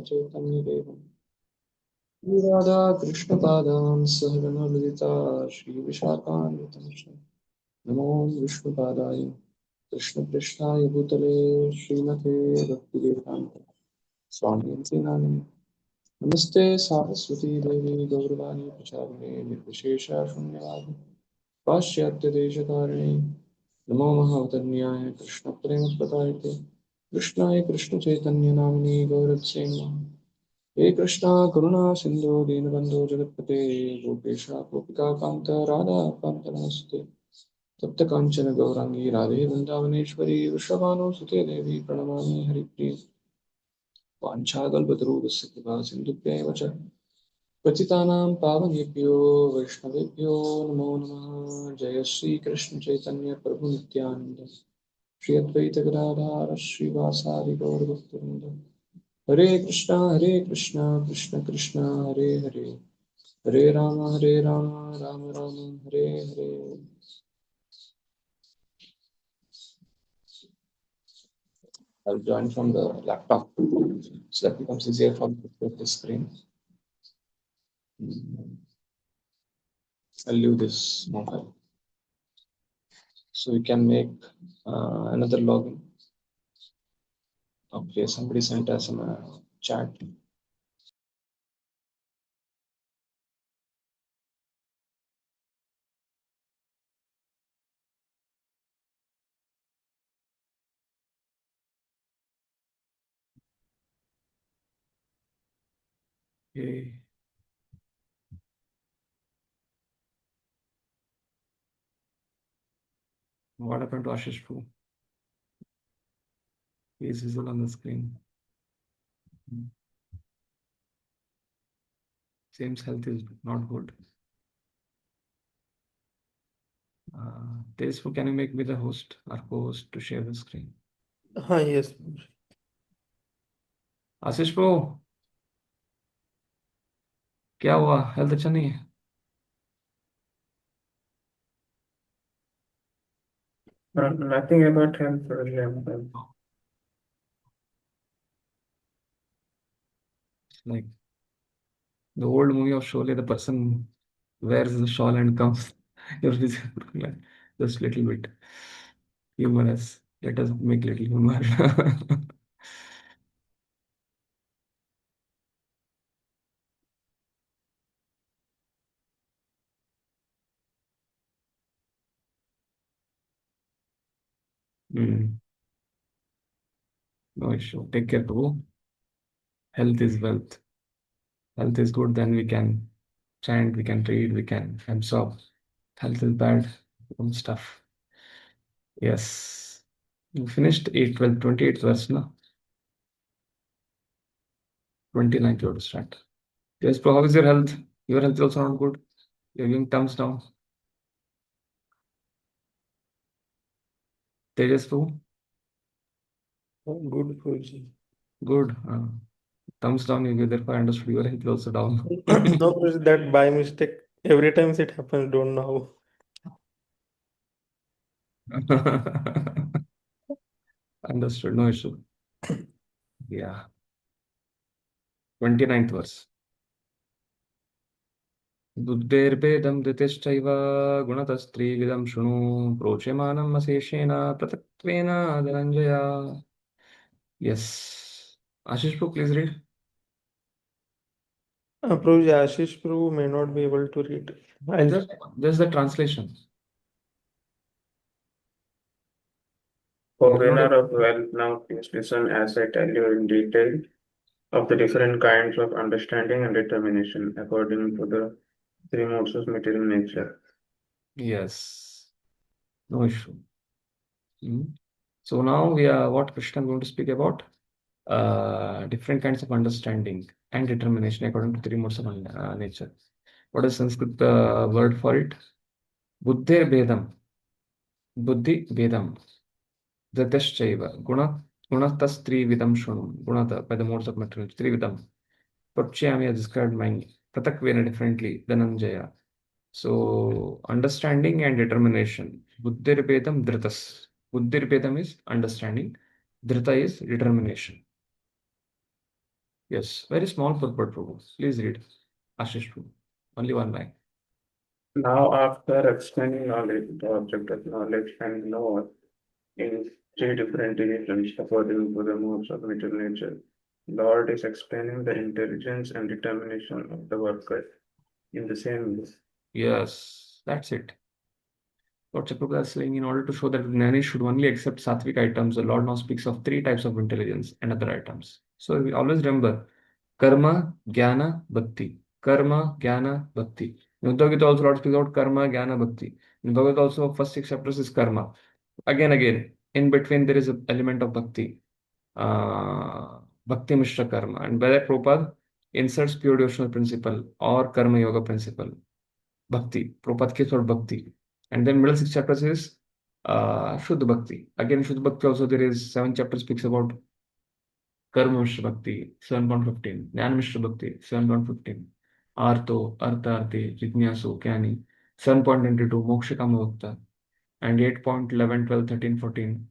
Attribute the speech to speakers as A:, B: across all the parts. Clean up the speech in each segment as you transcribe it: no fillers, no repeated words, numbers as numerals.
A: Chaitanya Devam Radha Krishna Padam Sahagana Lalita Shri Vishakhan Vitamsha Namo Vishnu Padaya Krishna Krishnaya Bhutale Srimate Bhaktivedanta Swami Prabhupada Namaste Saraswati Devi Gauravani Pracharine Nirvishesha Shunyavadi Pashyatya Deshakarine Namo Mahavadanyaya Krishna Prema Pradayate Krishnaya Krishna Chaitanya Namini Gaurav He Krishna Karuna Sindhu Dinabandhu Jagatpate Gopesha Gopika Kanta Radha Kanta Namaste Tapta Kanchana Gaurangi Radhe Vrindavaneshwari Vrishabhanu Sute Devi Pranamami Haripriya Vanchagalpatarugasya Kripa Sindhubhya Vacha Patitanam Pavanebhyo Vaishnavebhyo Namo Namaha Jaya Shri Krishna Chaitanya Prabhu Nityananda Shri Advaita Gadadhara Shri Vasari Gaur Bhaktivinoda Hare Krishna, Krishna Krishna, Hare Hare, Hare Rama, Rama Rama, Hare Hare. I'll join from the laptop so that becomes easier for me to put the screen. I'll leave this mobile. So we can make another login. Okay, somebody sent us in a chat. Okay. What happened to Ashish Prabhu? He is visible on the screen. Seems health is not good. Tejasvu, can you make me the host or co-host to share the screen?
B: Yes.
A: Ashish pro क्या हुआ? Health अच्छा नहीं है?
B: Nothing about health really.
A: It's like the old movie of Sholay, the person wears the shawl and comes. Your physical like just little bit humorous. Let us make little humor. No issue. Take care, bro. Health is wealth. Health is good, then we can chant, we can read, we can absorb. Health is bad, stuff. Yes. You finished 8, 12, 28th verse, no? 29th you have to start. Yes, bro, how is your health? Your health is also not good. You're giving thumbs down. Tejas, bro?
B: Good, Guruji.
A: Good. Thumbs down, you give, therefore I understood your health is also down.
B: No, Guruji, that by mistake. Every time it happens, don't know
A: Understood, no issue. Yeah. 29th verse. बुद्धेर्भेदं धृतिश्चैव गुणतस्त्रिविधं शृणु प्रोच्यमानम् अशेषेण पृथक्त्वेन Dhananjay. Yes. Ashish, bro, please read.
B: Prabhuji, Ashish Prabhu may not be able to read.
A: There's the translation.
B: For winner of wealth, now please listen as I tell you in detail of the different kinds of understanding and determination according to the three modes of material nature.
A: Yes. No issue. So now we are what Krishna is going to speak about different kinds of understanding and determination according to three modes of nature. What is Sanskrit word for it? Buddhir Vedam. Buddhi Vedam. Dhataschaiva. Gunatas Trividam Shunum. Gunata by the modes of material. Trividam. Purchayami has described my Pratak Vena differently. Dhananjaya. So understanding and determination. Buddhir Vedam Dhritas. Buddhir Vedam is understanding. Dhrita is determination. Yes, very small purport, Prabhu. Please read. Ashish Prabhu. Only one line.
B: Now, after explaining knowledge, the object of knowledge and knower in three different divisions according to the modes of material nature, Lord is explaining the intelligence and determination of the worker in the same way.
A: Yes, that's it. Lord Chakravarti is saying in order to show that Jnani should only accept sattvic items, the Lord now speaks of three types of intelligence and other items. So we always remember karma, jnana, bhakti. Karma, jnana, bhakti. In Uddhav Gita also Lord speaks about karma, jnana, bhakti. In Bhagavad also first six chapters is karma. Again, in between there is an element of bhakti. Bhakti Mishra Karma. And by that Prabhupada inserts pure devotional principle or karma yoga principle. Bhakti. Prabhupada keeps for Bhakti. And then middle six chapters is Shuddha Bhakti. Again, Shuddha Bhakti also there is seven chapters speaks about Karma Mishra Bhakti, 7.15. Jnana Mishra Bhakti, 7.15. Artho, Artha Arthi, Jitnyasu, Kyani, 7.22. Moksha Kama Bhakta. And 8.11, 12, 13, 14.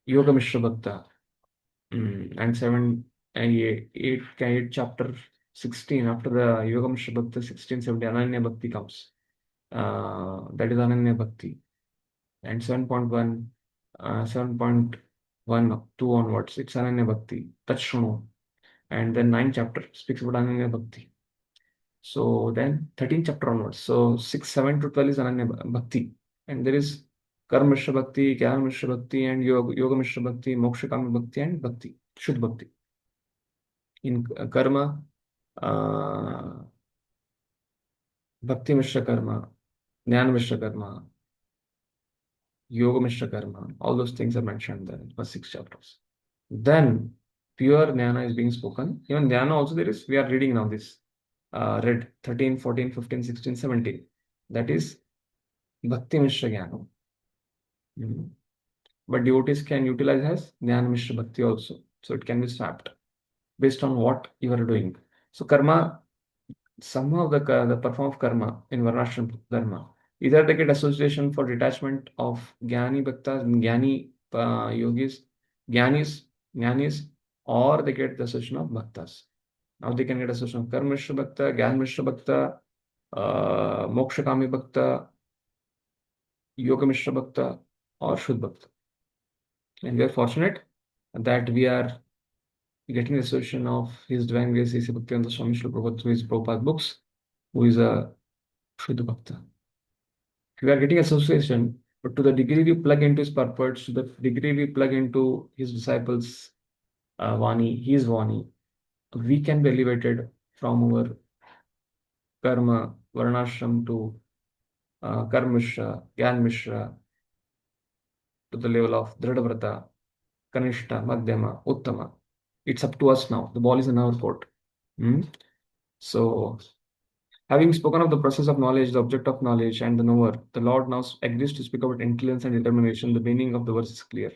A: Yoga Mishra Bhakta. And 7, 8 chapter 16. After the Yoga Mishra Bhakta, 16, 17, Ananya Bhakti comes. That is Ananya Bhakti. And 7.1, 7.1, 2 onwards, it's Ananya Bhakti, Tachshruno. And then 9th chapter speaks about Ananya Bhakti. So then 13th chapter onwards. So 6, 7 to 12 is Ananya Bhakti. And there is Karma Mishra Bhakti, Jnana Mishra Bhakti, and Yoga Mishra Bhakti, Moksha Kama Bhakti, and Bhakti, Shuddha Bhakti. In Karma, uh, Bhakti Mishra Karma, Jnana Mishra Karma, Yoga Mishra Karma, all those things are mentioned there in the first six chapters. Then pure Jnana is being spoken. Even Jnana also there is, we are reading now this, read 13, 14, 15, 16, 17. That is Bhakti Mishra Jnana. Mhm. But devotees can utilize as Jnana Mishra Bhakti also. So it can be swapped based on what you are doing. So karma, somehow the perform of karma in Varnashram Dharma, either they get association for detachment of Jnani Bhaktas, Jnani yogis, Jnanis, Jnanis, or they get the association of Bhaktas. Now they can get association of Karma Mishra Bhakta, Jnana Mishra Bhakta, Moksha Kami Bhakta, Yoga Mishra Bhakta, or Shuddha Bhakta. And we are fortunate that we are getting the association of His Divine Grace, A.C. Bhaktivedanta Swami Prabhupada through his Prabhupada books, who is a Shuddha Bhakta. We are getting association, but to the degree we plug into his purports, to the degree we plug into his disciples' Vani, his Vani, we can be elevated from our karma, varnashram to karma mishra, gyan mishra, to the level of dhradavrata, kanishta, madhyama, uttama. It's up to us now. The ball is in our court. Hmm? So, having spoken of the process of knowledge, the object of knowledge, and the knower, the Lord now agrees to speak about intelligence and determination. The meaning of the verse is clear.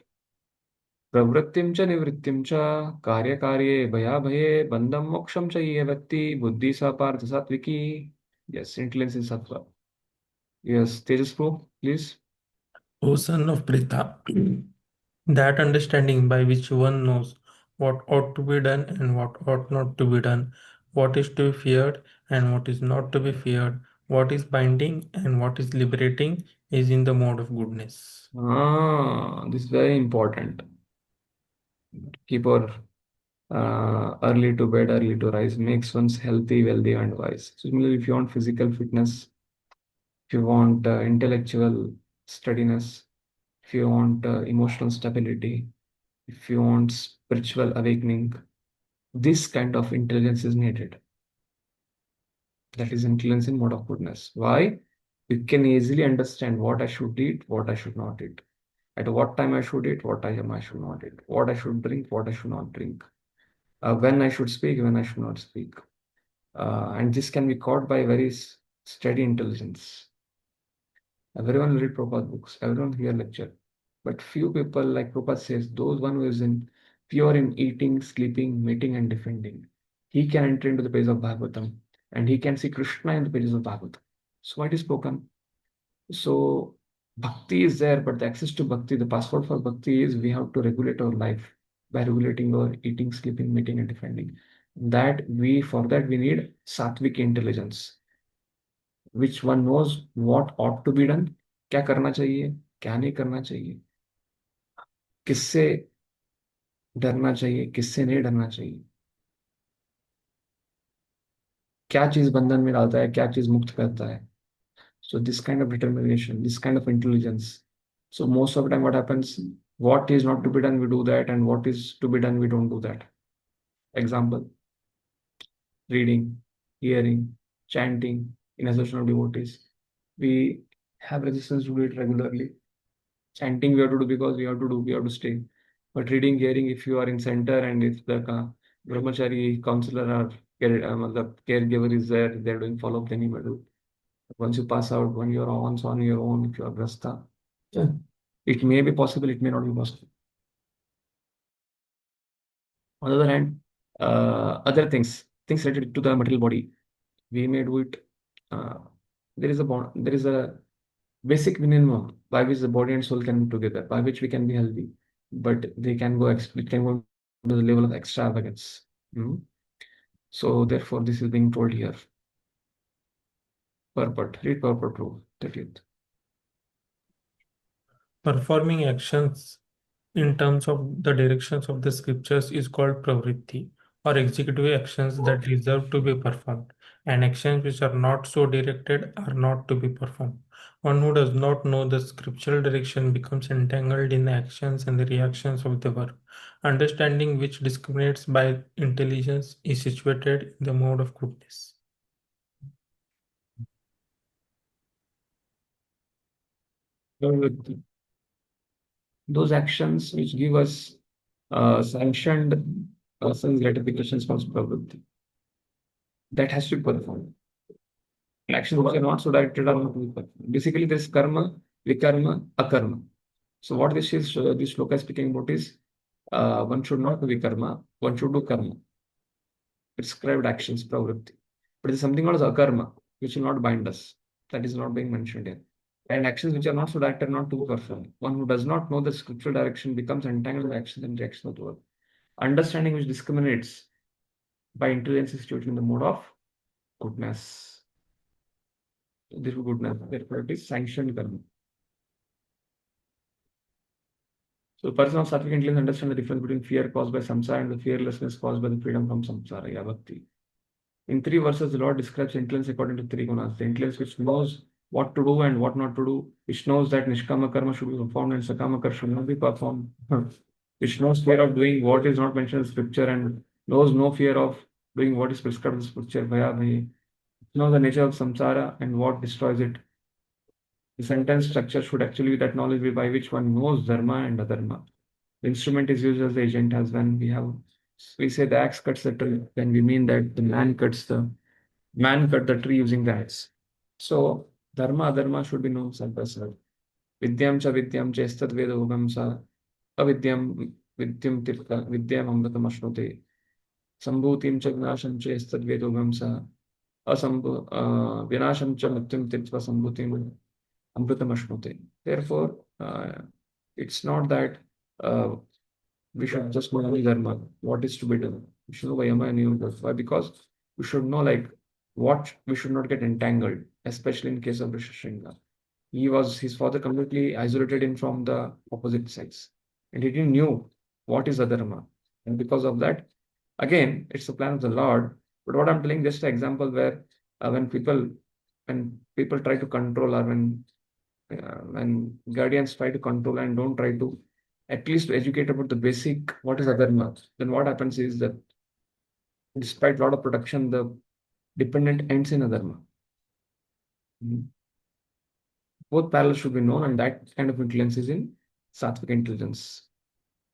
A: प्रवृत्तिं च निवृत्तिं च कार्यकार्ये भयाभये बन्धं मोक्षं च ये व्यक्ति बुद्धि सा पार्थ सात्विकी. Yes, intelligence is sattva. Yes, Tejas Pro, please.
C: O son of Pritha, that understanding by which one knows what ought to be done and what ought not to be done, what is to be feared and what is not to be feared, what is binding and what is liberating, is in the mode of goodness.
A: This is very important. Keep our early to bed, early to rise makes one's healthy, wealthy, and wise. So, similarly, if you want physical fitness, if you want intellectual steadiness, if you want emotional stability, if you want spiritual awakening, this kind of intelligence is needed. That is intelligence in mode of goodness. Why? You can easily understand what I should eat, what I should not eat, at what time I should eat, what time I should not eat, what I should drink, what I should not drink, when I should speak, when I should not speak. And this can be caught by very steady intelligence. Everyone read Prabhupada books, everyone hear lecture. But few people, like Prabhupada says, those one who is in pure in eating, sleeping, meeting, and defending, he can enter into the pages of Bhagavatam and he can see Krishna in the pages of Bhagavatam. So what is spoken? So bhakti is there, but the access to bhakti, the password for bhakti is we have to regulate our life. by regulating our eating, sleeping, mating, and defending. For that we need sattvic intelligence, which one knows what ought to be done, क्या करना चाहिए, क्या नहीं करना चाहिए, किससे डरना चाहिए, किससे नहीं डरना चाहिए, क्या चीज बंधन में डालता है, क्या चीज मुक्त करता है. So this kind of determination, this kind of intelligence. So most of the time what happens, what is not to be done, we do that, and what is to be done, we don't do that. Example, reading, hearing, chanting in association of devotees. We have resistance to do it regularly. Chanting we have to do because we have to do, we have to stay. But reading, hearing, if you are in center and if the brahmachari, counselor or the caregiver is there, they're doing follow-up, then you may do. Once you pass out, when you're on your own, if you are grasta, it may be possible, it may not be possible. On the other hand, other things related to the material body, we may do it. There is a basic minimum by which the body and soul can be together, by which we can be healthy, but it can go to the level of extravagance. So therefore, this is being told here. Purport, read purport rule 30th.
C: Performing actions in terms of the directions of the scriptures is called pravritti, or executive actions that deserve to be performed, and actions which are not so directed are not to be performed. One who does not know the scriptural direction becomes entangled in the actions and the reactions of the work. Understanding which discriminates by intelligence is situated in the mode of goodness.
A: Those actions which give us sanctioned sense gratifications from pravritti, that has to be performed. Actions which are not so directed are not to be performed. Basically, there's karma, vikarma, akarma. So what this shloka is speaking about is one should not do vikarma, one should do karma. Prescribed actions, pravritti. But there's something called as akarma, which will not bind us. That is not being mentioned here. And actions which are not so directed, not to perform. One who does not know the scriptural direction becomes entangled with actions and reactions of the world. Understanding which discriminates by intelligence is situated in the mode of goodness. This is goodness, therefore it is sanctioned karma. So the person of sattvic intelligence understands the difference between fear caused by samsara and the fearlessness caused by the freedom from samsara, ya bhakti. In 3 verses, the Lord describes intelligence according to 3 gunas. The intelligence which knows what to do and what not to do, which knows that nishkama karma should be performed and sakama karma should not be performed, which knows fear of doing what is not mentioned in scripture and knows no fear of doing what is prescribed in scripture, bhaya bhaye, knows the nature of samsara and what destroys it. The sentence structure should actually be that knowledge by which one knows dharma and adharma. The instrument is used as the agent, as when we say the axe cuts the tree, then we mean that the man cut the tree using the axe. So dharma adharma should be known side by side. Vidyam cha estad veda ugam sa avidyam vidyam tirtha vidyam amritam ashnute sambhutim cha vinasham cha estad veda ugam sa vinasham cha mrityum tirtva sambhutim amritam ashnute. Therefore, it's not that we should just know only dharma, what is to be done. We should know Vayama and Niyama. Why? Because we should know like what we should not get entangled, especially in case of Rishishringa. His father completely isolated him from the opposite sex. And he didn't knew what is adharma. And because of that, again, it's the plan of the Lord. But what I'm telling, just an example where when people try to control, or when guardians try to control and don't try to at least educate about the basic what is adharma, then what happens is that despite a lot of protection, the dependent ends in adharma. Both parallels should be known, and that kind of intelligence is in sattvic intelligence.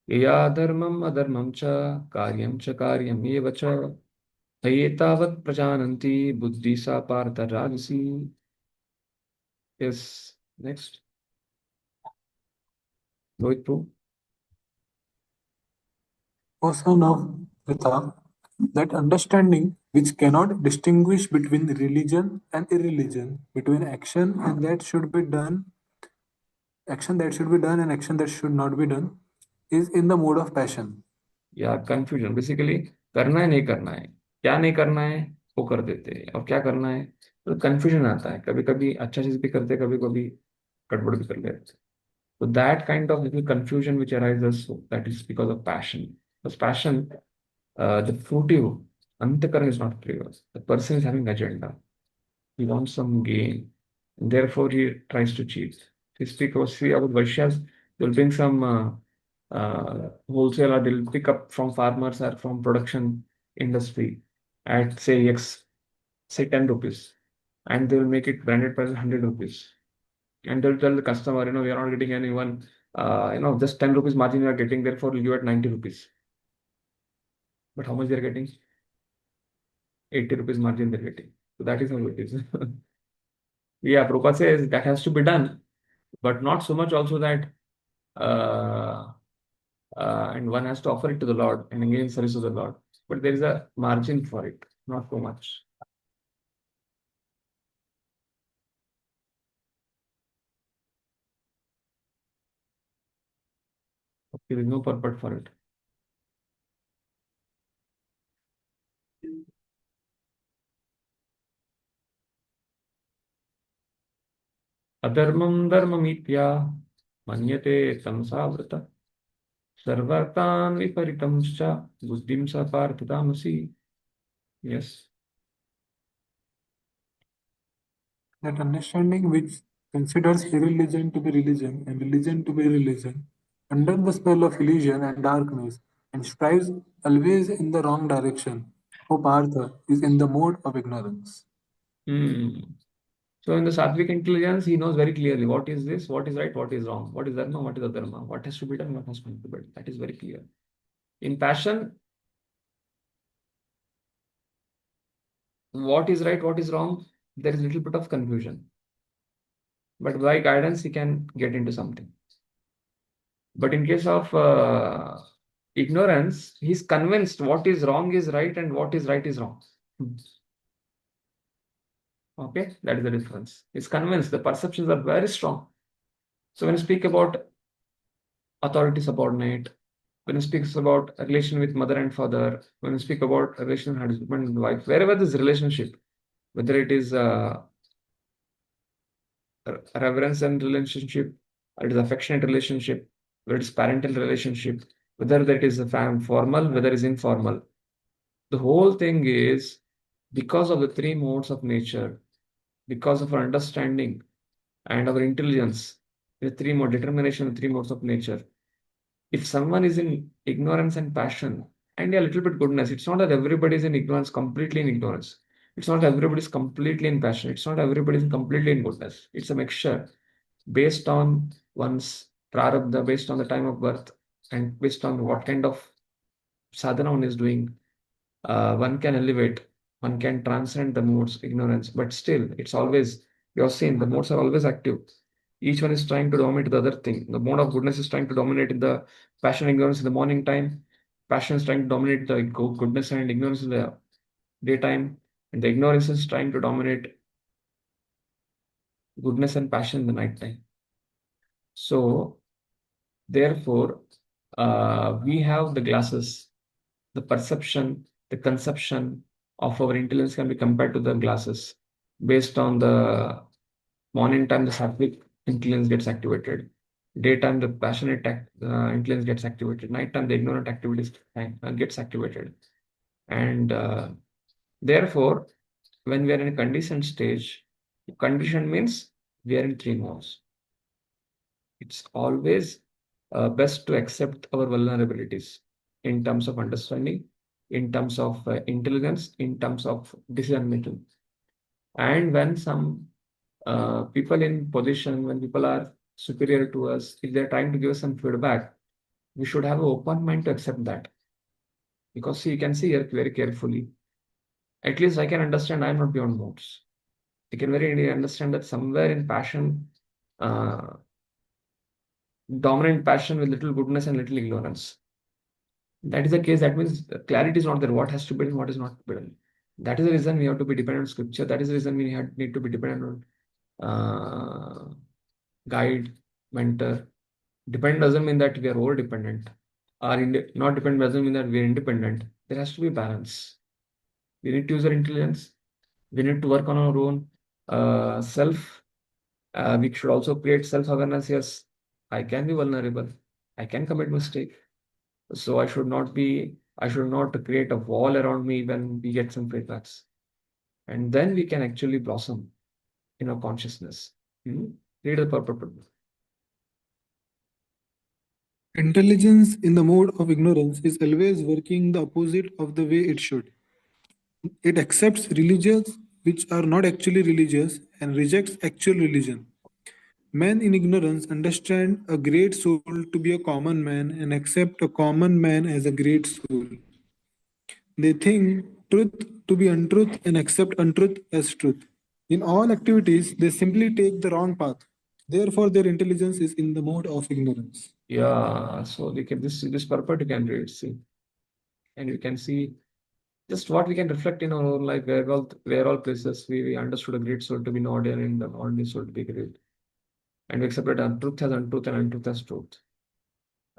A: Ya dharmam adharmam cha karyam eva cha tayetavat prajananti buddhi sa partha rajasi. Yes, next. Rohit Prabhu.
D: O son of Pritha, that understanding which cannot distinguish between religion and irreligion, between action that should be done and action that should not be done, is in the mode of passion.
A: या confusion, basically करना है नहीं करना है, क्या नहीं करना है वो कर देते हैं, और क्या करना है तो कंफ्यूजन आता है, कभी कभी अच्छा चीज भी करते हैं, कभी कभी गड़बड़ भी कर लेते हैं. So that kind of little confusion which arises, so that is because of passion. Because passion, the fruitive, antakaran is not pure. The person is having agenda. He wants some gain. And therefore, he tries to cheat. If you speak about, see about Vaishyas, they'll bring some wholesaler, they'll pick up from farmers or from production industry at say X, say 10 rupees. And they'll make it branded price 100 rupees. And they'll tell the customer, we are not getting anyone, just 10 rupees margin you are getting, therefore we'll give at 90 rupees. But how much they are getting? 80 rupees margin they're getting. So that is how it is. Yeah, Prabhupada says that has to be done, but not so much also that, uh, and one has to offer it to the Lord and engage in service to the Lord. But there is a margin for it, not so much. There is no purport for it. Adharmam dharmamitya manyate tamsavrata sarvartan viparitamscha buddhim sa parthamasi. Yes.
D: That understanding which considers irreligion to be religion and religion to be religion, under the spell of illusion and darkness, and strives always in the wrong direction, O Partha, is in the mode of ignorance.
A: Hmm. So in the sattvic intelligence, he knows very clearly what is this, what is right, what is wrong, what is dharma, what is adharma, what has to be done, what has to be done. That is very clear. In passion, what is right, what is wrong, there is a little bit of confusion. But by guidance, he can get into something. But in case of ignorance, he's convinced what is wrong is right and what is right is wrong. Okay, that is the difference. He's convinced, the perceptions are very strong. So when you speak about authority subordinate, when you speak about a relation with mother and father, when you speak about a relation with husband and wife, wherever this relationship, whether it is a reverence and relationship, or it is affectionate relationship, whether it is parental relationship, whether that is a formal, whether it is informal, the whole thing is because of the three modes of nature, because of our understanding and our intelligence, the three mode determination, the three modes of nature. If someone is in ignorance and passion and a little bit goodness, it's not that everybody is in ignorance, completely in ignorance. It's not everybody is completely in passion. It's not everybody is completely in goodness. It's a mixture based on one's prarabdha, based on the time of birth, and based on what kind of sadhana one is doing. One can elevate, one can transcend the modes, ignorance, but still, it's always, you're seeing the modes are always active. Each one is trying to dominate the other thing. The mode of goodness is trying to dominate in the passion and ignorance in the morning time. Passion is trying to dominate the goodness and ignorance in the daytime. And the ignorance is trying to dominate goodness and passion in the night time. So, therefore, we have the glasses, the perception, the conception of our intelligence can be compared to the glasses. Based on the morning time, the sattvic intelligence gets activated. Daytime, the passionate intelligence gets activated. Nighttime, the ignorant activities gets activated. And therefore, when we are in a conditioned stage, condition means we are in three modes. It's always best to accept our vulnerabilities in terms of understanding, in terms of intelligence, in terms of decision making. And when some people in position, when people are superior to us, if they're trying to give us some feedback, we should have an open mind to accept that. Because see, you can see here very carefully. At least I can understand I'm not beyond modes. I can very understand that somewhere in passion, uh, dominant passion with little goodness and little ignorance. That is the case. That means clarity is not there. What has to be done, what is not to be done. That is the reason we have to be dependent on scripture. That is the reason we need to be dependent on guide, mentor. Dependent doesn't mean that we are over dependent. are not dependent doesn't mean that we're independent. There has to be balance. We need to use our intelligence. We need to work on our own self. We should also create self-awareness. Yes, I can be vulnerable. I can commit mistake. So I should not create a wall around me when we get some feedbacks. And then we can actually blossom in our consciousness. Read the purpose.
D: Intelligence in the mode of ignorance is always working the opposite of the way it should. It accepts religions which are not actually religious and rejects actual religion. Men in ignorance understand a great soul to be a common man and accept a common man as a great soul. They think truth to be untruth and accept untruth as truth. In all activities, they simply take the wrong path. Therefore, their intelligence is in the mode of ignorance.
A: Yeah, so this purport you can read, see, and you can see just what we can reflect in our own life, where all places we understood a great soul to be not ordinary and the ordinary soul to be great. And we accepted untruth as untruth and untruth as truth.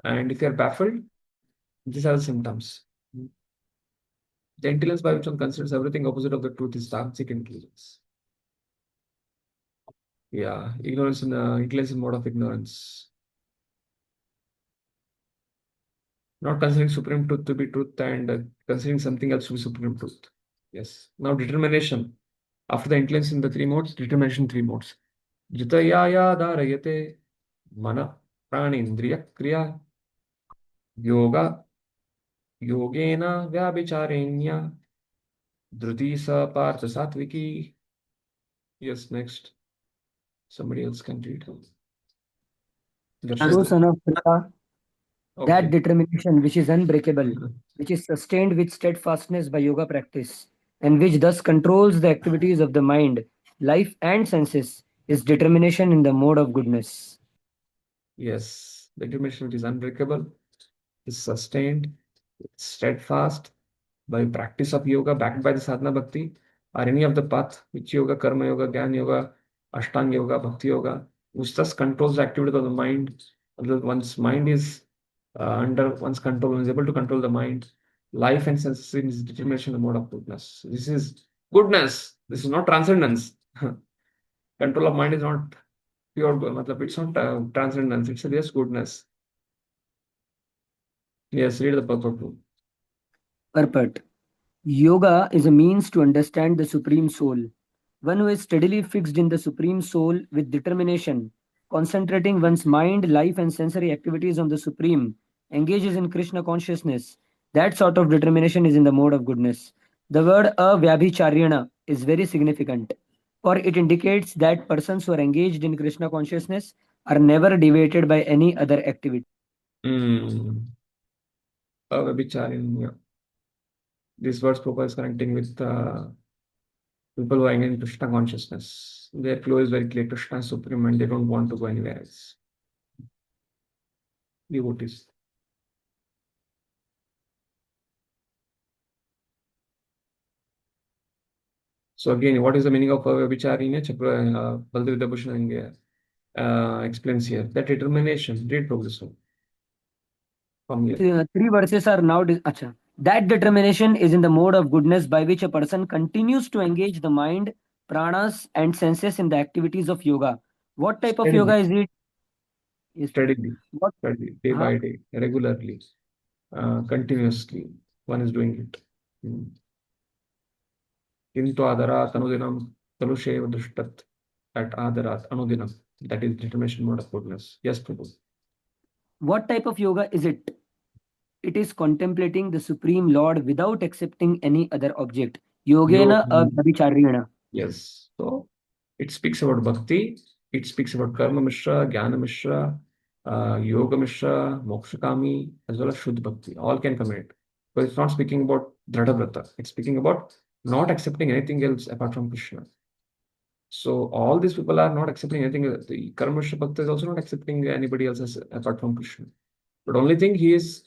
A: And if you are baffled, these are the symptoms. The intelligence by which one considers everything opposite of the truth is Tamasic intelligence. Yeah, intelligence in mode of ignorance. Not considering supreme truth to be truth and considering something else to be supreme truth. Yes. Now determination. After the intelligence in the three modes, determination three modes. Jitaya dharayate mana pranindriya kriya yoga yogena vyabhicharenya dhruti sa partha satviki. Yes, next. Somebody else can read.
E: So,
A: Darshit.
E: son of Pritha, that
A: Okay.
E: determination which is unbreakable, which is sustained with steadfastness by yoga practice, and which thus controls the activities of the mind, life, and senses, is determination in the mode of goodness.
A: Yes, the determination which is unbreakable, is sustained, steadfast by practice of yoga backed by the sadhana bhakti or any of the path, which yoga, karma yoga, jnana yoga, ashtanga yoga, bhakti yoga, which thus controls the activity of the mind. One's mind is under one's control, one is able to control the mind. Life and senses is determination in the mode of goodness. This is goodness. This is not transcendence. Control of mind is not pure, it's not transcendence. It's just goodness. Yes, read the purport too.
E: Purport. Yoga is a means to understand the Supreme Soul. One who is steadily fixed in the Supreme Soul with determination, concentrating one's mind, life, and sensory activities on the Supreme, engages in Krishna consciousness. That sort of determination is in the mode of goodness. The word avyabhicharyana is very significant, for it indicates that persons who are engaged in Krishna consciousness are never deviated by any other activity.
A: Avabhicharinya. These words Prabhupada is connecting with people who are in Krishna consciousness. Their flow is very clear. Krishna is supreme and they don't want to go anywhere else. Devotees. So again, what is the meaning of Avabhicharinya? Bhaktivedanta Bhushan explains here. That determination, read Prabhupada. From here.
E: Three verses are now. Acha. That determination is in the mode of goodness by which a person continues to engage the mind, pranas, and senses in the activities of yoga. What type of yoga is it?
A: Steadily,
E: What?
A: day by day, regularly, continuously. One is doing it. Into adarat anudinam talushev drishtat. At adarat anudinam. That is determination mode of goodness. Yes, Prabhu.
E: What type of yoga is it? It is contemplating the Supreme Lord without accepting any other object. Yogena abhicharyana.
A: Yes. So it speaks about bhakti, it speaks about karma mishra, jnana mishra, yoga mishra, mokshakami, as well as shuddha bhakti. All can come in it. But it's not speaking about dhradavrata. It's speaking about not accepting anything else apart from Krishna. So all these people are not accepting anything. The karma mishra bhakti is also not accepting anybody else apart from Krishna. But only thing he is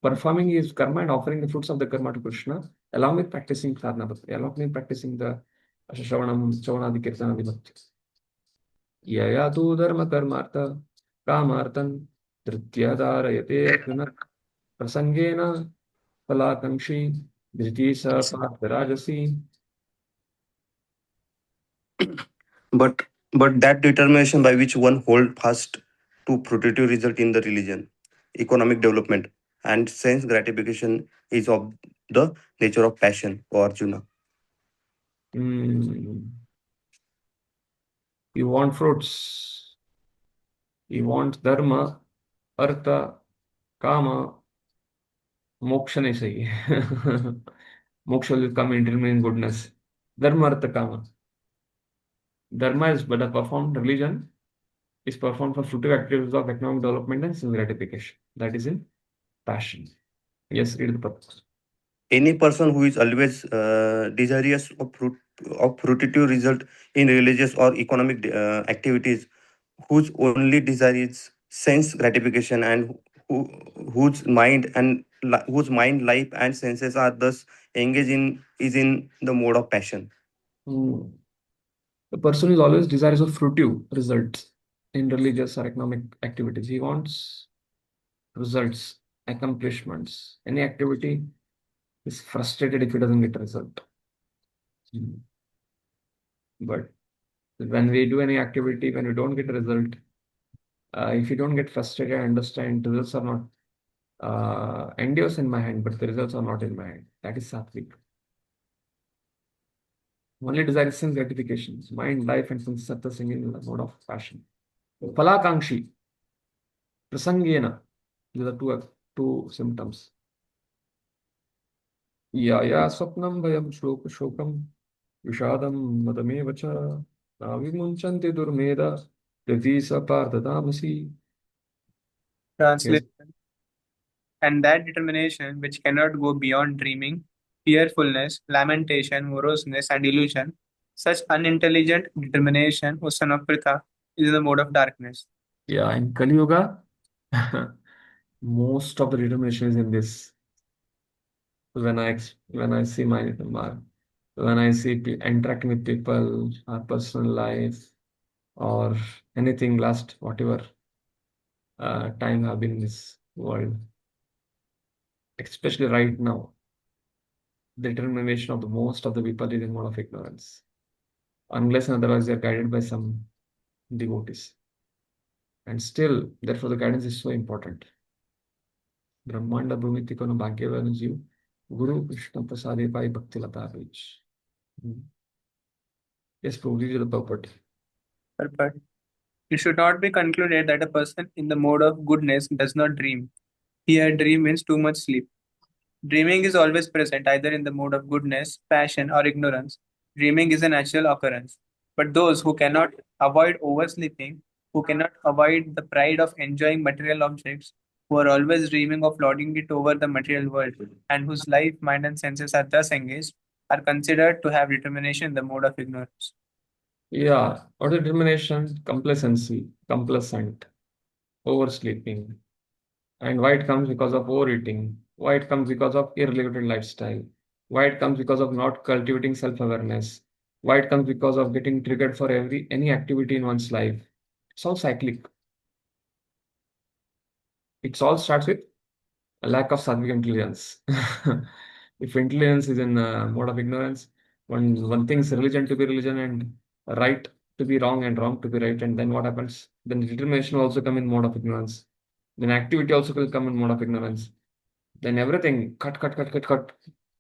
A: performing his karma and offering the fruits of the karma to Krishna, along with practicing sadhana bhakti, along with practicing the Shravanadi Kirtanadi Bhakti. Yaya tu dharma karmartha kamartan tritya dharayate arjuna Prasangena Palakanshi Dhriti Sa Rajasi.
F: But that determination by which one hold fast to productive result in the religion, economic development, and sense gratification is of the nature of passion for Arjuna.
A: You want fruits. You want dharma, artha, kama, moksha nahi sahi. Moksha will come in determining goodness. Dharma, artha, kama. Dharma is but a performed religion is performed for fruitive activities of economic development and sense gratification. That is in passion. Yes, read the purpose.
F: Any person who is always desirous of fruitive result in religious or economic activities, whose only desire is sense gratification, and who, whose mind, life, and senses are thus engaged in is in the mode of passion.
A: The person is always desirous of fruitive results in religious or economic activities. He wants results, accomplishments. Any activity is frustrated if he doesn't get a result. But when we do any activity, when we don't get a result, if you don't get frustrated, I understand the results are not endeavors in my hand, but the results are not in my hand. That is sattvic. Only desire is sense gratifications, mind, life, and sense are the singing in the mode of passion. Palakankshi, prasangena, these are two symptoms. Ya swapnam vayam shokam vishadam madame cha navimunchanti durmeda devisa pardadamasi.
G: Translation. And that determination which cannot go beyond dreaming, fearfulness, lamentation, moroseness, and illusion, such unintelligent determination, O son of Pritha, is the mode of darkness.
A: Yeah, in Kali Yuga, most of the determination is in this. When I see when I see interacting with people, our personal life, or anything last whatever time I've been in this world, especially right now, the determination of the most of the people is in mode of ignorance, unless and otherwise they are guided by some devotees. And still, therefore, the guidance is so important. Brahmanda Bhumitiko no Bhagyavan Jiv, Guru Krishna Prasade Pai Bhakti Lata Rich. Yes, Prabhu, read the purport.
G: Purport. It should not be concluded that a person in the mode of goodness does not dream. Here, dream means too much sleep. Dreaming is always present either in the mode of goodness, passion, or ignorance. Dreaming is a natural occurrence. But those who cannot avoid oversleeping, who cannot avoid the pride of enjoying material objects, who are always dreaming of lording it over the material world, and whose life, mind, and senses are thus engaged, are considered to have determination in the mode of ignorance.
A: Yeah, or determination, complacency, complacent, oversleeping. And why it comes because of overeating, why it comes because of irregulated lifestyle, why it comes because of not cultivating self-awareness, why it comes because of getting triggered for any activity in one's life. It's all cyclic. It all starts with a lack of sattvic intelligence. If intelligence is in mode of ignorance, one thinks religion to be religion and right to be wrong and wrong to be right, and then what happens? Then determination will also come in mode of ignorance. Then activity also will come in mode of ignorance. Then everything cut.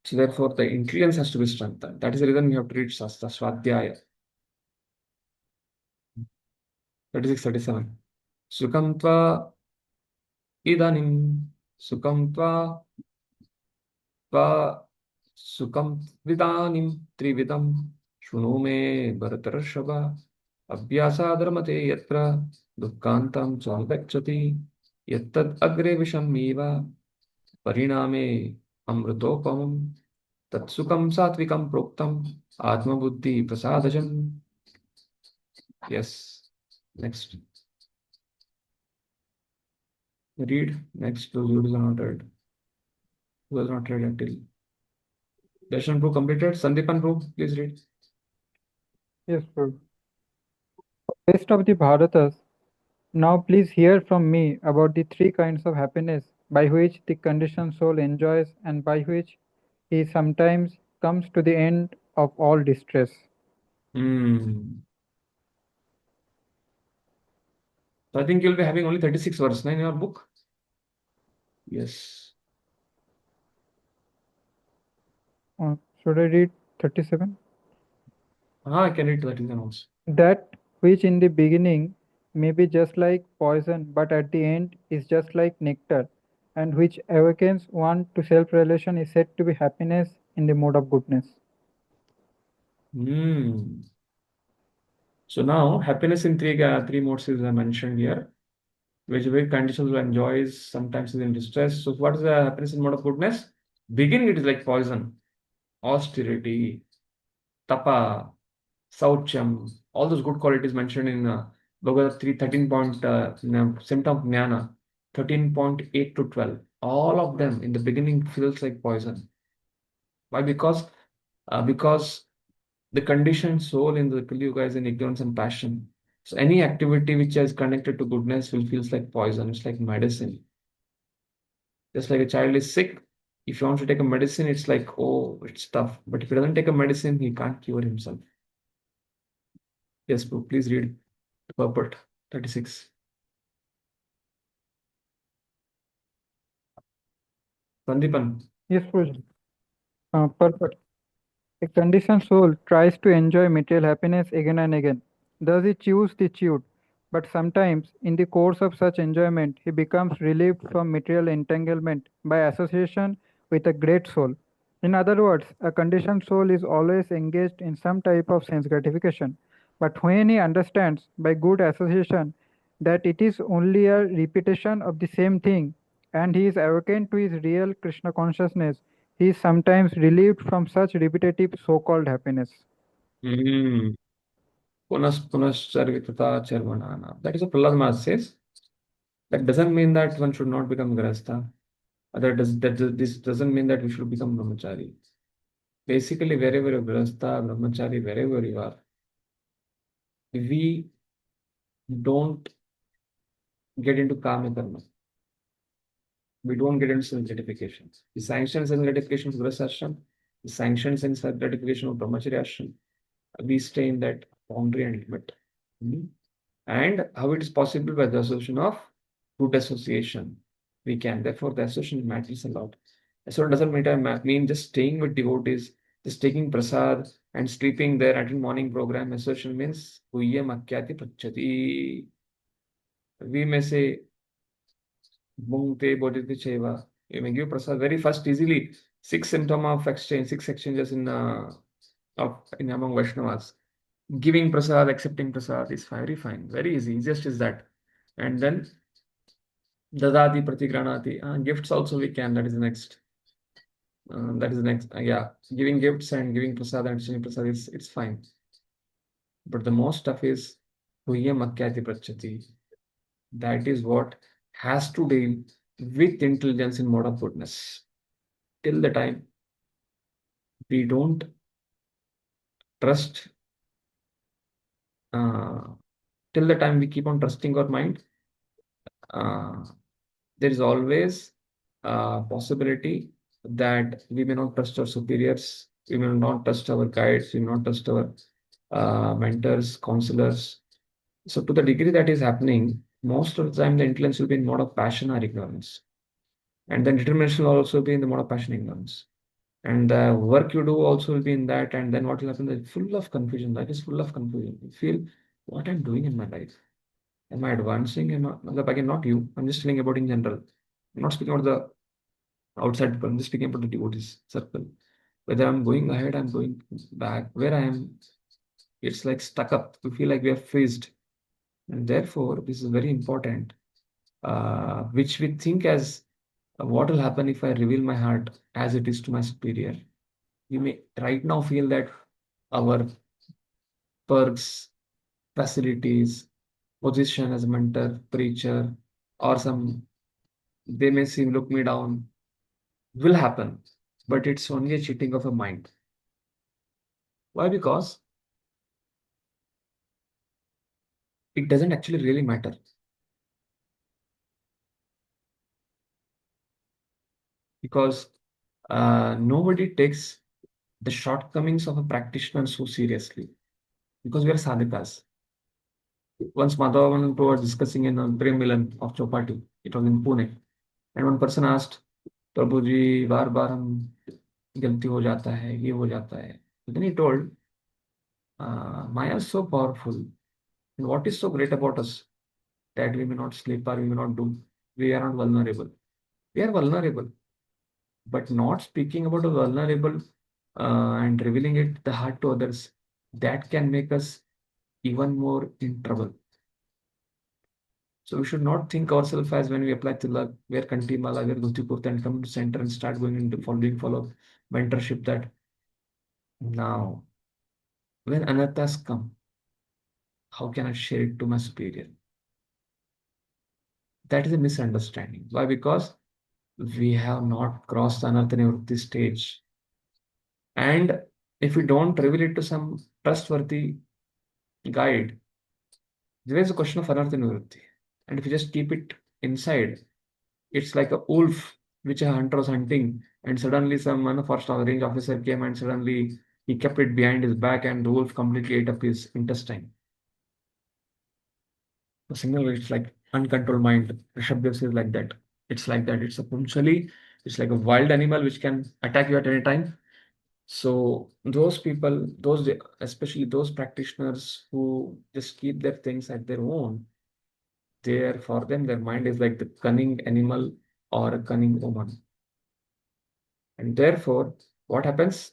A: So therefore, the intelligence has to be strengthened. That is the reason we have to read Shastra, Swadhyaya. 36, 37. Sukam tva idanim, sukam tva sukam vidanim trividam, shunu me bharatarshava, abhyasa dharmate yatra, dukkantam chalvekchati, yattad agre vishamiva, pariname amritopamam, tatsukam satvikam proktam, atma buddhi prasadajam. Yes. Next. Read next to who is not read. Who has not read until. Darshan Prabhu completed. Sandipan Prabhu, please read.
H: Yes, Prabhu. Best of the Bharatas, now please hear from me about the three kinds of happiness by which the conditioned soul enjoys and by which he sometimes comes to the end of all distress.
A: So I think you'll be having only 36 verses in your book. Yes.
H: Should I read 37?
A: I can read 37 also.
H: That which in the beginning may be just like poison, but at the end is just like nectar, and which awakens one to self-realization is said to be happiness in the mode of goodness.
A: So now happiness in three modes is mentioned here, which very conditions enjoys, sometimes is in distress. So what is the happiness in mode of goodness? Beginning it is like poison, austerity, tapa, saucham, all those good qualities mentioned in Bhagavad 13 point symptom of jnana, 13.8 to 12. All of them in the beginning feels like poison. Why? Because the conditioned soul in the Kali Yuga is in ignorance and passion. So any activity which is connected to goodness will feels like poison. It's like medicine. Just like a child is sick, if he wants to take a medicine, it's like, oh, it's tough. But if he doesn't take a medicine, he can't cure himself. Yes, bro, please read purport 36. Sandipan.
H: Yes, Prabhuji. Purport. A conditioned soul tries to enjoy material happiness again and again. Thus he chews the chewed. But sometimes, in the course of such enjoyment, he becomes relieved from material entanglement by association with a great soul. In other words, a conditioned soul is always engaged in some type of sense gratification. But when he understands by good association that it is only a repetition of the same thing, and he is awakened to his real Krishna consciousness, he is sometimes relieved from such repetitive so-called happiness.
A: Punas punascharvitata charvanana. That is what Prahlad Maharaj says. That doesn't mean that one should not become grahastha. This doesn't mean that we should become brahmachari. Basically, wherever you're grahastha, brahmachari, wherever you are, we don't get into kama karma. We don't get into sense gratification. The sanctions sense gratification of grahastha ashram, the sanctions sense gratification of brahmacharya ashram. We stay in that boundary and limit. And how it is possible by the association of good association. We can. Therefore, the association matters a lot. So it doesn't mean just staying with devotees, just taking prasad and sleeping there at a morning program. Association means Uyya Makyati Prachati. We may say Bhungte Bodhiti Cheva. You may give prasad very fast, easily. Six exchanges in among Vaishnavas. Giving prasad, accepting prasad is very fine, very easy, easiest is that. And then dadati pratigranati, gifts also we can, that is next. Yeah, giving gifts and giving prasad and exchanging prasad is it's fine. But the most stuff is Tuhya Makyati Prachati. That is what has to deal with intelligence in mode of goodness. Till the time we don't trust, till the time we keep on trusting our mind, there is always a possibility that we may not trust our superiors, we may not trust our guides, we may not trust our mentors, counselors. So, to the degree that is happening, most of the time the influence will be in mode of passion or ignorance. And then determination will also be in the mode of passion ignorance. And the work you do also will be in that. And then what will happen? That full of confusion. That is full of confusion. You feel what I'm doing in my life. Am I advancing? Again, not you. I'm just telling about in general. I'm not speaking about the outside people. I'm just speaking about the devotees circle. Whether I'm going ahead, I'm going back. Where I am, it's like stuck up. We feel like we are freezed. And therefore, this is very important, which we think as what will happen if I reveal my heart as it is to my superior. We may right now feel that our perks, facilities, position as a mentor, preacher, or some they may seem look me down, will happen, but it's only a cheating of a mind. Why? Because it doesn't actually really matter. because nobody takes the shortcomings of a practitioner so seriously, because we are sadhakas. Once Madhavan and Prabhupada was discussing in a Prem Milan of Chopati, it was in Pune, and one person asked, Prabhuji, बार बार हम गलती हो जाता है, ये हो जाता है. Then he told, Maya is so powerful. And what is so great about us? That we may not sleep or we may not do. We are not vulnerable. We are vulnerable, but not speaking about a vulnerable and revealing it the heart to others. That can make us even more in trouble. So we should not think ourselves as when we apply tilak, wear kanti mala, wear dhoti kurta and come to center and start going into follow mentorship. That now, when anarthas come, how can I share it to my superior? That is a misunderstanding. Why? Because we have not crossed the anartha nivritti stage. And if we don't reveal it to some trustworthy guide, there is a question of anartha nivritti. And if you just keep it inside, it's like a wolf which a hunter was hunting, and suddenly some forest range officer came and suddenly he kept it behind his back, and the wolf completely ate up his intestine. The signal, it's like uncontrolled mind. Rishabh says like that. It's like that. It's a punchali. It's like a wild animal which can attack you at any time. So those people, especially those practitioners who just keep their things at their own, for them, their mind is like the cunning animal or a cunning woman. And therefore, what happens?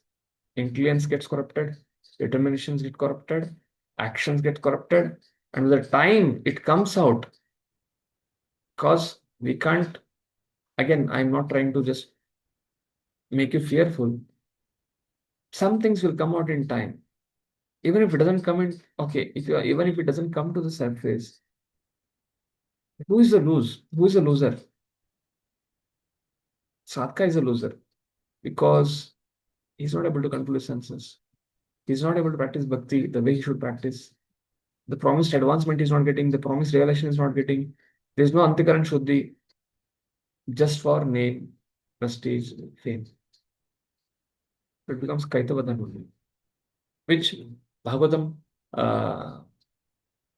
A: Intelligence gets corrupted, determinations get corrupted, actions get corrupted, and with the time it comes out, because we can't, again, I'm not trying to just make you fearful. Some things will come out in time. Even if it doesn't come in, okay, even if it doesn't come to the surface, who is the loser? Who is the loser? Sadhaka is a loser because he's not able to control his senses. He's not able to practice bhakti the way he should practice. The promised advancement is not getting, the promised revelation is not getting. There's no antikaran shuddhi just for name, prestige, fame. It becomes kaitavadan only, which Bhagavatam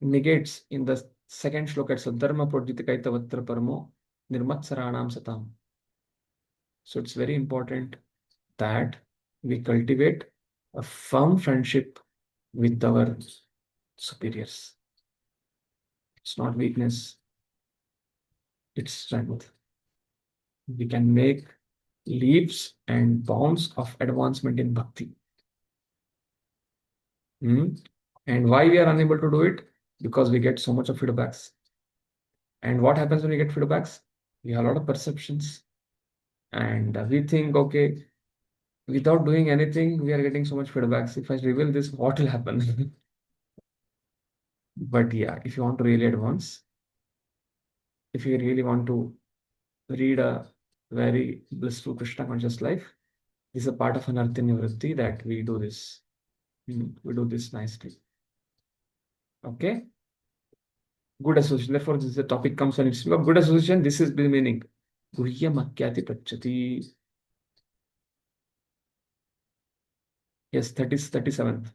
A: negates in the second shloka. It's Dharma Prodjita Kaitavatra Paramo Nirmatsaranam Satam. So it's very important that we cultivate a firm friendship with our superiors. It's not weakness, it's strength. We can make leaps and bounds of advancement in bhakti. And why we are unable to do it? Because we get so much of feedbacks. And what happens when we get feedbacks? We have a lot of perceptions. And we think, okay, without doing anything, we are getting so much feedbacks. If I reveal this, what will happen? But yeah, if you want to really advance, if you really want to lead a very blissful Krishna conscious life, this is a part of anartha nivritti that we do this. We do this nicely. Okay? Good association. Therefore, this is the topic comes on its good association. This is the meaning. Guhya makyati prachati. Yes, 37th.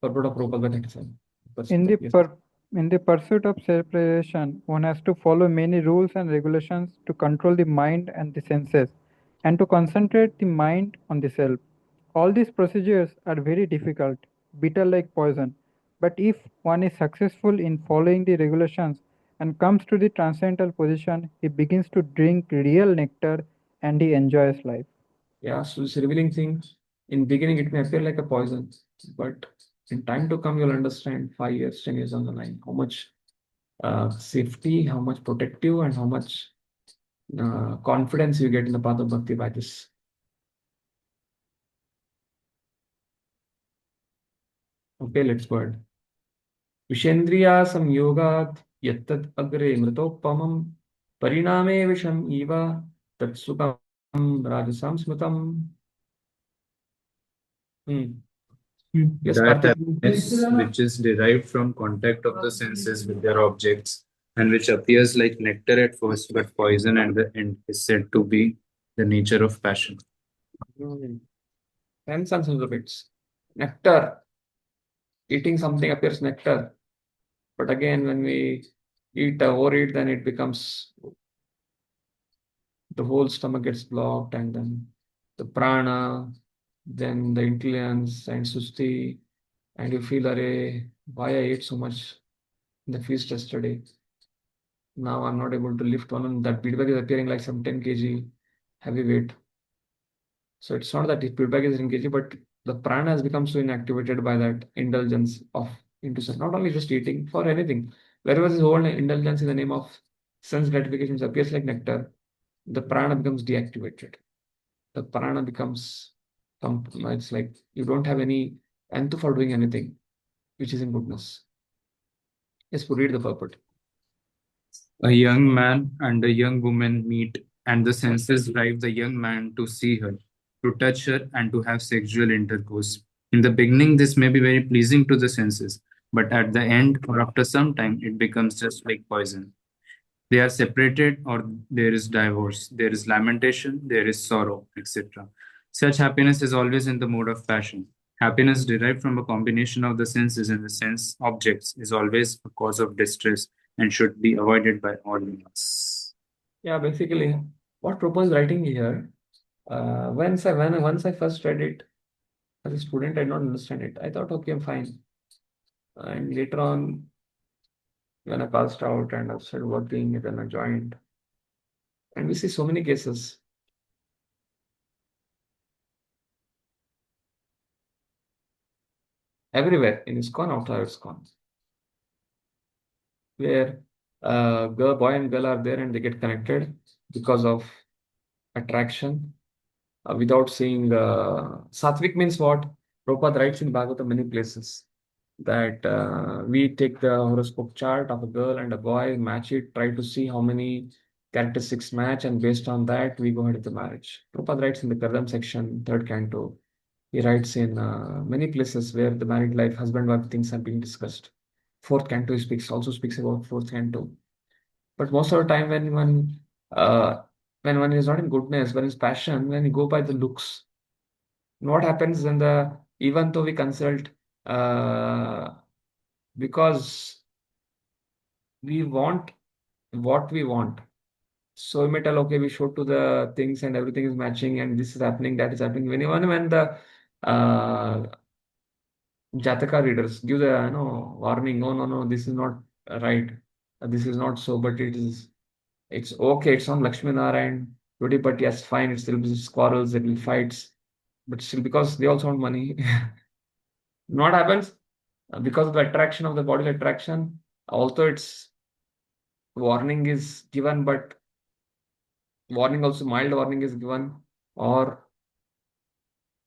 A: Purport of Prabhupada 37.
H: In the pursuit of self-realization, one has to follow many rules and regulations to control the mind and the senses, and to concentrate the mind on the self. All these procedures are very difficult, bitter like poison. But if one is successful in following the regulations and comes to the transcendental position, he begins to drink real nectar and he enjoys life.
A: Yeah, so this revealing thing, in beginning it may appear like a poison, but in time to come you'll understand 5 years, 10 years on the line, how much safety, how much protective, and how much confidence you get in the path of bhakti by this. Okay, let's go ahead. Vishendriya samyogat yattat agre mritopamam pariname visham eva tat sukam rajasam smutam. Yes,
I: That
A: Karthik.
I: happiness which is derived from contact of the senses with their objects and which appears like nectar at first, but poison at the end, is said to be the nature of passion.
A: 10 Sanskrit. Nectar. Eating something appears nectar. But again, when we overeat, then it becomes the whole stomach gets blocked, and then the prana, then the intelligence and susti, and you feel, Array, why I ate so much in the feast yesterday? Now I'm not able to lift one, and that feedback is appearing like some 10 kg heavy weight. So it's not that feedback is engaging, but the prana has become so inactivated by that indulgence of into sense. Not only just eating, for anything. Wherever this whole indulgence in the name of sense gratification appears like nectar, the prana becomes deactivated. The prana becomes, it's like you don't have any enthu for doing anything which is in goodness. Yes, we read the purport.
I: A young man and a young woman meet, and the senses drive the young man to see her, to touch her, and to have sexual intercourse. In the beginning, this may be very pleasing to the senses, but at the end or after some time, it becomes just like poison. They are separated, or there is divorce, there is lamentation, there is sorrow, etc. Such happiness is always in the mode of passion. Happiness derived from a combination of the senses and the sense objects is always a cause of distress and should be avoided by all means.
A: Yeah, basically, what Prabhupada is writing here, once I first read it as a student, I did not understand it. I thought, okay, I'm fine. And later on, when I passed out and I started working, then I joined. And we see so many cases. Everywhere in ISKCON, outside ISKCON, where boy and girl are there and they get connected because of attraction without seeing. Sattvic means what? Prabhupada writes in Bhagavatam many places that we take the horoscope chart of a girl and a boy, match it, try to see how many characteristics match, and based on that, we go ahead with the marriage. Prabhupada writes in the Kardam section, third canto. He writes in many places where the married life, husband-wife things are being discussed. Fourth canto also speaks about fourth canto. But most of the time, when one is not in goodness, when it's passion, when you go by the looks, what happens when even though we consult, uh, because we want what we want. So we may tell, okay, we show to the things and everything is matching and this is happening, that is happening. When the uh, Jataka readers give the warning, no, this is not right. This is not so, but it's okay. It's on Lakshmi Narayan. Today, but yes, fine. It still be quarrels, there will be fights, but still because they also want money. What happens? Because of the attraction of the bodily attraction, although it's warning is given, but warning also mild warning is given, or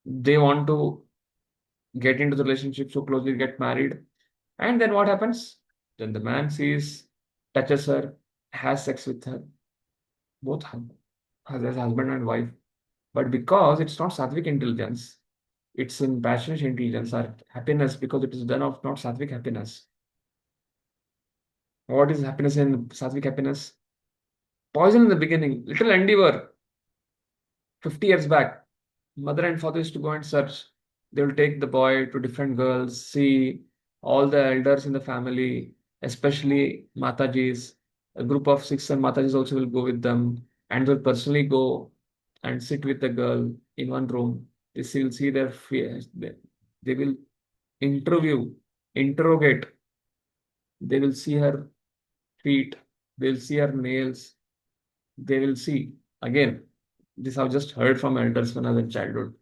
A: they want to get into the relationship so closely, get married, and then what happens? Then the man sees, touches her, has sex with her, both as husband and wife. But because it's not sattvic intelligence, it's in passionate intelligence or happiness, because it is done of not sattvic happiness. What is happiness in sattvic happiness? Poison in the beginning, little endeavor. 50 years back, mother and father used to go and search. They will take the boy to different girls, see all the elders in the family, especially Matajis. A group of 6 and Matajis also will go with them and will personally go and sit with the girl in one room. They will see their fears. They will interrogate. They will see her feet. They will see her nails. They will see again. This I've just heard from elders when I was in childhood.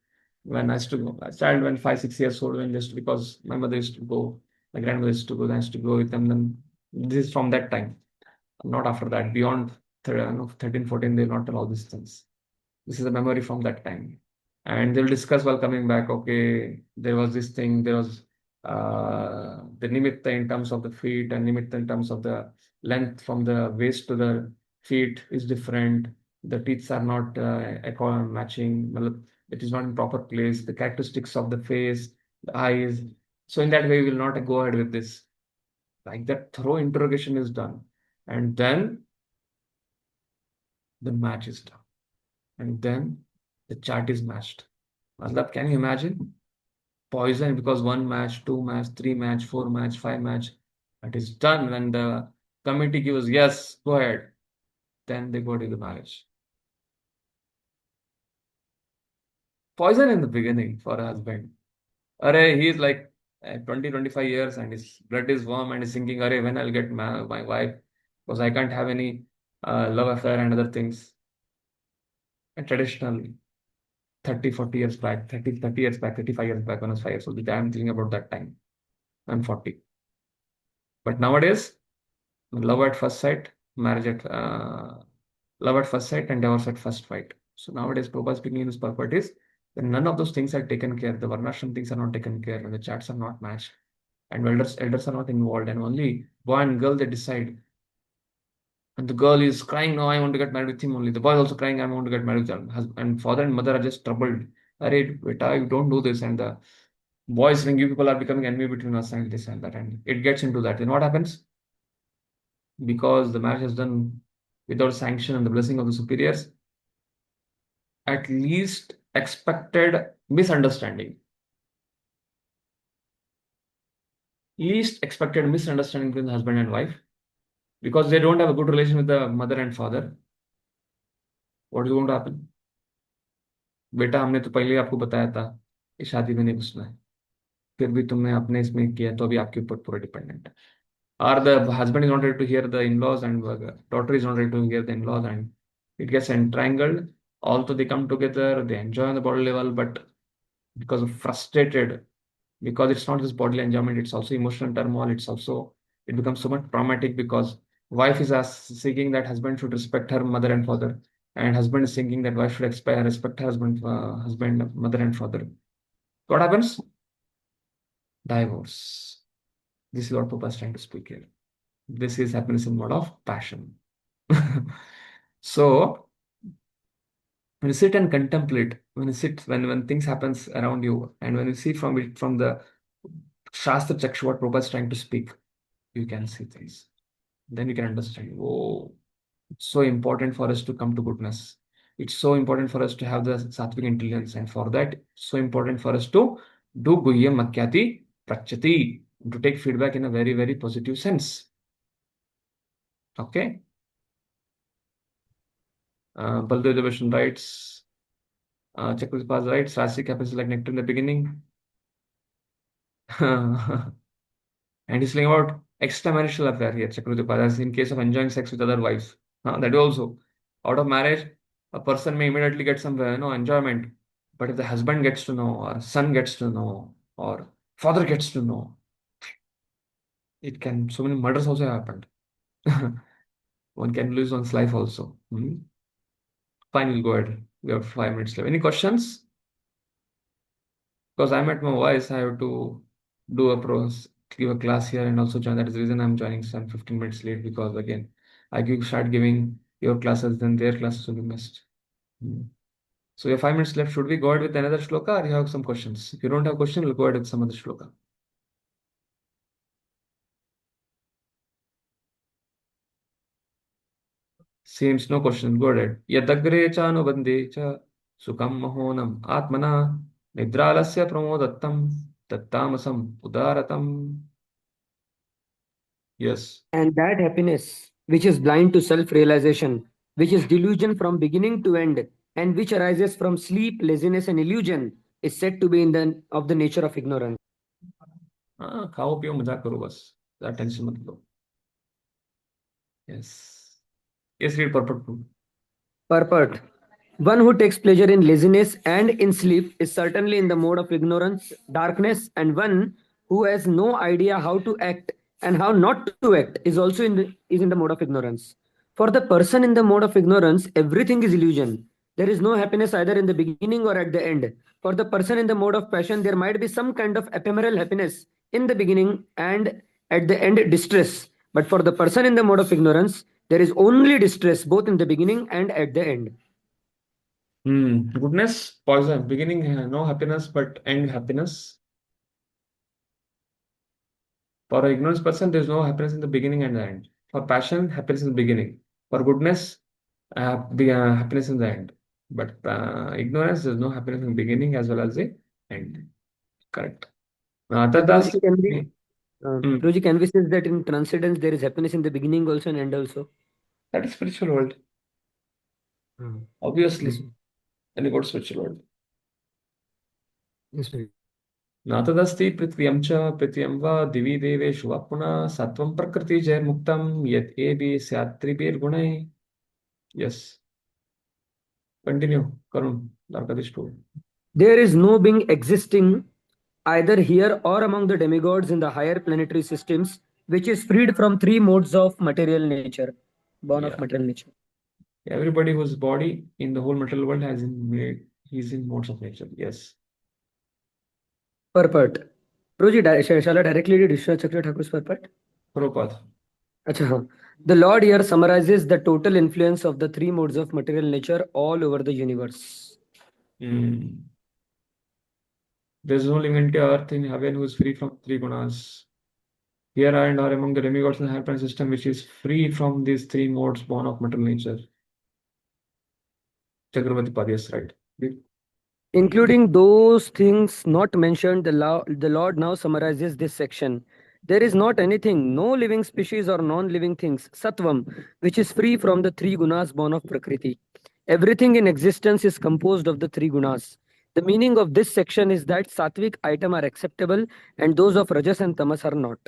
A: When I used to go, a child when 5, 6 years old, when just because my mother used to go, my grandmother used to go, I used to go with them. Then this is from that time, not after that. Beyond 13, 14, they'll not tell all these things. This is a memory from that time. And they'll discuss while coming back, okay, there was this thing, there was the nimitta in terms of the feet and nimitta in terms of the length from the waist to the feet is different. The teeth are not matching. Well, it is not in proper place. The characteristics of the face, the eyes. So in that way, we will not go ahead with this. Like that thorough interrogation is done. And then the match is done. And then the chart is matched. Matlab, can you imagine? Poison because 1 match, 2 match, 3 match, 4 match, 5 match. It is done when the committee gives yes, go ahead. Then they go to the marriage. Poison in the beginning for a husband. Array, he's like 20, 25 years and his blood is warm and he's thinking, Array, when I'll get my wife, because I can't have any love affair and other things. And traditionally, 30, 40 years back, 30 years back, 35 years back, when I was 5 years old, I'm thinking about that time. I'm 40. But nowadays, love at first sight, love at first sight and divorce at first fight. So nowadays, Prabhupada speaking in his purport is when none of those things are taken care, the Varnashram things are not taken care, when the charts are not matched, and elders are not involved, and only boy and girl they decide. And the girl is crying, no, I want to get married with him only. The boy is also crying, I want to get married with him. And father and mother are just troubled. Arey, beta, you don't do this. And the boys, when you people are becoming enemy between us and this and that. And it gets into that. Then what happens? Because the marriage is done without sanction and the blessing of the superiors, at least expected misunderstanding. Least expected misunderstanding between the husband and wife. Because they don't have a good relation with the mother and father. What is going to happen? बेटा हमने तो पहले ही आपको बताया था कि शादी में नहीं घुसना है फिर भी तुमने अपने इसमें किया तो अभी आपके ऊपर पूरा डिपेंडेंट है or the husband is not ready to hear the in-laws and daughter is not ready to hear the in-laws and it gets entrangled. Although they come together, they enjoy on the body level, but because of frustrated, because it's not just bodily enjoyment, it's also emotional turmoil. It becomes so much traumatic because wife is seeking that husband should respect her mother and father, and husband is thinking that wife should respect her husband, mother and father. What happens? Divorce. This is what Papa is trying to speak here. This is happiness in mode of passion. So when you sit and contemplate, when things happens around you, and when you see from the Shastra Chakshu what Prabhupada is trying to speak, you can see things. Then you can understand, oh, it's so important for us to come to goodness. It's so important for us to have the sattvic intelligence, and for that, it's so important for us to do guhyam makyati prachati, to take feedback in a very, very positive sense. Okay. Baldev Devotion writes, Chakravarti writes, Rasic happens like nectar in the beginning. And he's saying about extramarital affair here, Chakravarti, as in case of enjoying sex with other wives. That also, out of marriage, a person may immediately get some enjoyment. But if the husband gets to know, or son gets to know, or father gets to know, it can, so many murders also happened. One can lose one's life also. Fine, we'll go ahead. We have 5 minutes left. Any questions? Because I'm at my voice, I have to give a class here and also join. That is the reason I'm joining some 15 minutes late, because again, start giving your classes, then their classes will be missed. So we have 5 minutes left. Should we go ahead with another shloka, or you have some questions? If you don't have questions, we'll go ahead with some other shloka. Seems no question. Go ahead. Yadagre cha anubandhe cha sukam mahonam atmana nidralasya pramodattam tattamasam udaratam. Yes.
E: And that happiness, which is blind to self-realization, which is delusion from beginning to end, and which arises from sleep, laziness, and illusion, is said to be of the nature of ignorance.
A: खाओ पियो मजाक करो बस, tension मत लो. Yes, read purport.
E: Purport. One who takes pleasure in laziness and in sleep is certainly in the mode of ignorance, darkness, and one who has no idea how to act and how not to act is also in the mode of ignorance. For the person in the mode of ignorance, everything is illusion. There is no happiness either in the beginning or at the end. For the person in the mode of passion, there might be some kind of ephemeral happiness in the beginning and at the end distress. But for the person in the mode of ignorance, there is only distress both in the beginning and at the end.
A: Goodness, poison. Beginning, no happiness, but end happiness. For an ignorance person, there is no happiness in the beginning and the end. For passion, happiness in the beginning. For goodness, happiness in the end. But ignorance, there's no happiness in the beginning as well as the end. Correct.
E: Prabhuji, can we,
A: Hmm.
E: Prabhuji, can we say that in transcendence there is happiness in the beginning also and end also?
A: That is spiritual world. Obviously.
E: Yes, sir.
A: And you go to spiritual world.
E: Yes, sir.
A: नातदस्ति पृथ्व्यं च पृथ्व्यं वा दिवि देवेषु वा पुनः सत्त्वं प्रकृतिजैर्मुक्तं यत् एभिः स्यात् त्रिभिर्गुणैः. Yes. Continue, Karun, Darkadish 2.
E: There is no being existing either here or among the demigods in the higher planetary systems which is freed from three modes of material nature, born of
A: Yeah.
E: material nature.
A: Everybody whose body in the whole material world he's in modes of nature. Yes.
E: Purport. Prabhuji, shall I directly read Vishwanath Chakravarti Thakur's purport?
A: Prabhupada.
E: Acha, haan. The Lord here summarizes the total influence of the three modes of material nature all over the universe.
A: There's no living entity on earth in heaven who is free from three gunas. Here and or among the demigods in the higher planet system which is free from these three modes born of material nature. Chakravarti Pad, yes, right.
E: Including those things not mentioned, the Lord now summarizes this section. There is not anything, no living species or non-living things, sattvam, which is free from the three gunas born of Prakriti. Everything in existence is composed of the three gunas. The meaning of this section is that sattvic items are acceptable and those of rajas and tamas are not.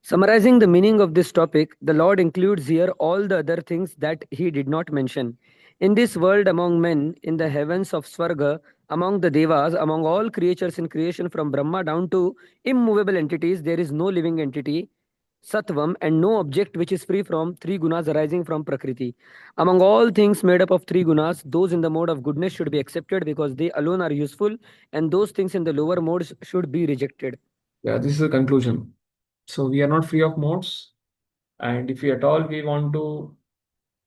E: Summarizing the meaning of this topic, the Lord includes here all the other things that he did not mention. In this world among men, in the heavens of Swarga, among the Devas, among all creatures in creation from Brahma down to immovable entities, there is no living entity, Sattvam, and no object which is free from three gunas arising from Prakriti. Among all things made up of three gunas, those in the mode of goodness should be accepted because they alone are useful, and those things in the lower modes should be rejected.
A: Yeah, this is the conclusion. So we are not free of modes, and if we at all we want to,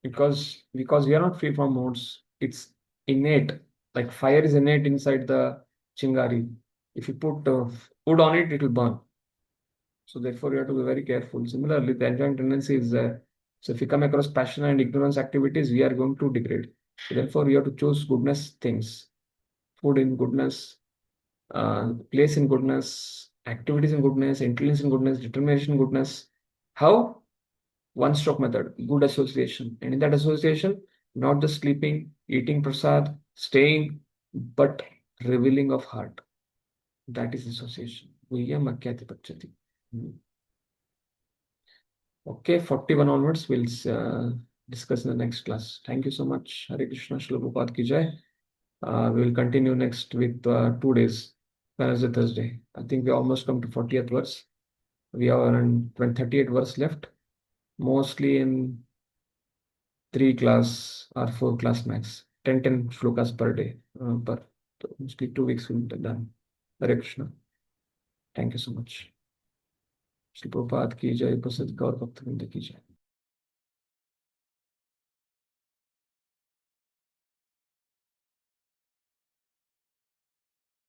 A: because we are not free from modes, it's innate. Like fire is innate inside the chingari. If you put wood on it, it will burn. So therefore, you have to be very careful. Similarly, the enjoying tendency is there. So if you come across passion and ignorance activities, we are going to degrade. So therefore, you have to choose goodness things, food in goodness, place in goodness, activities in goodness, intelligence in goodness, determination in goodness. How? One stroke method, good association. And in that association, not just sleeping, eating prasad, staying, but revealing of heart. That is association. Viyam Akyati Pachati. Okay, 41 onwards, we'll discuss in the next class. Thank you so much. Hare Krishna, Srila Prabhupada ki jai. We will continue next with 2 days, Wednesday, Thursday. I think we almost come to 40th verse. We have around 38 verse left, mostly in 3 class or 4 class max. 10 shlokas per day. Mostly 2 weeks will be done. Hare Krishna. Thank you so much. Srila Prabhupada ki jai, Prasad Gaur Bhaktivedanta ki jai.